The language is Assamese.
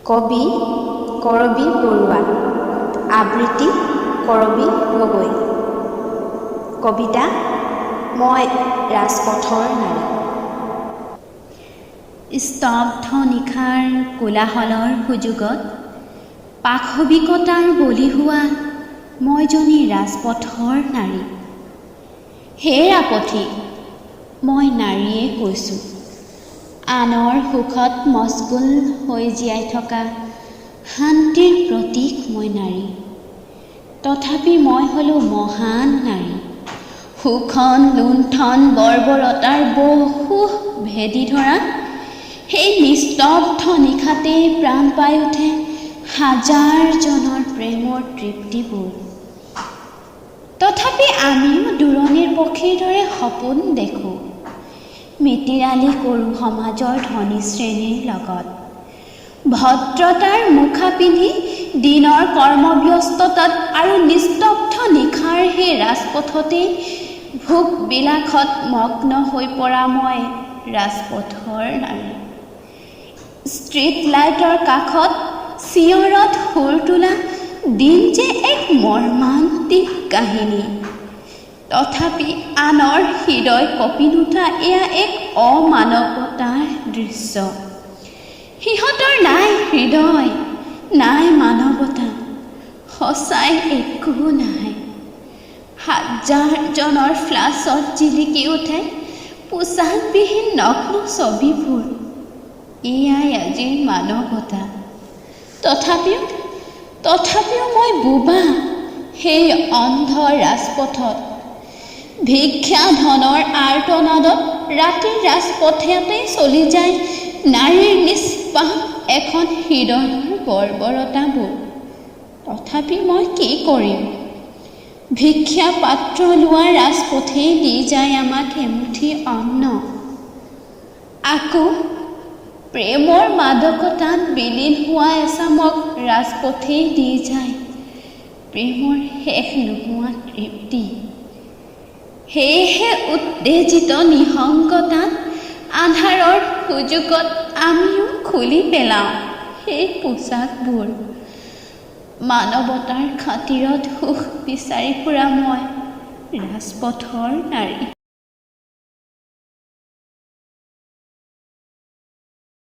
কবি কৰবী বৰুৱা, আবৃত্তি কৰবী গগৈ। কবিতা মই ৰাজপথৰ নাৰী। স্তব্ধ নিশাৰ কোলাহলৰ সুযোগত পাশবিকতাৰ বলি হোৱা মইজনী ৰাজপথৰ নাৰী। হেৰা পথিক, মই নাৰীয়ে কৈছোঁ, আনৰ সুখত মচগুল হৈ জীয়াই থকা শান্তিৰ প্ৰতীক মই নাৰী। তথাপি মই হ'লোঁ মহান নাৰী। সুখন লুণ্ঠন বৰ্বৰতাৰ বহু ভেদি ধৰা সেই নিস্তব্ধ নিশাতেই প্ৰাণ পাই উঠে হাজাৰজনৰ প্ৰেমৰ তৃপ্তিবোৰ। তথাপি আমিও দূৰণিৰ পক্ষীৰ দৰে সপোন দেখোঁ, মিতিৰালি কৰোঁ সমাজৰ ধনী শ্ৰেণীৰ লগত। ভদ্ৰতাৰ মুখা পিন্ধি দিনৰ কৰ্মব্যস্ততাত আৰু নিস্তব্ধ নিশাৰ সেই ৰাজপথতেই ভোগ বিলাসত মগ্ন হৈ পৰা মই ৰাজপথৰ নাৰী। ষ্ট্ৰীট লাইটৰ কাষত চিঞৰত সুৰ তোলা দিন যে এক মৰ্মান্তিক কাহিনী। তথাপি আনৰ হৃদয় কঁপি নুঠা এয়া এক অমানৱতাৰ দৃশ্য। সিহঁতৰ নাই হৃদয়, নাই মানৱতা, সঁচাই একো নাই। হাজাৰজনৰ ফ্লাছত জিলিকি উঠে পোচাকবিহীন নগ্ন ছবিবোৰ। এয়াই আজিৰ মানৱতা। তথাপিও মই বোবা সেই অন্ধ ৰাজপথত। ভিক্ষা ধনৰ আৰ্তনাদত ৰাতিৰ ৰাজপথেতেই চলি যায় নাৰীৰ নিষ্পাপ এখন হৃদয়ৰ বৰ্বৰতাবোৰ। তথাপি মই কি কৰিম? ভিক্ষা পাত্ৰ লোৱা ৰাজপথেই দি যায় আমাক এমুঠি অন্ন। আকৌ প্ৰেমৰ মাদকতাত বিলীন হোৱা এচামক ৰাজপথেই দি যায় প্ৰেমৰ শেষ নোহোৱা তৃপ্তি। সেয়েহে উত্তেজিত নিসংগতাত আন্ধাৰৰ সুযোগত আমিও খুলি পেলাওঁ সেই পোচাকবোৰ। মানৱতাৰ খাতিৰত সুখ বিচাৰি ফুৰা মই ৰাজপথৰ নাৰী।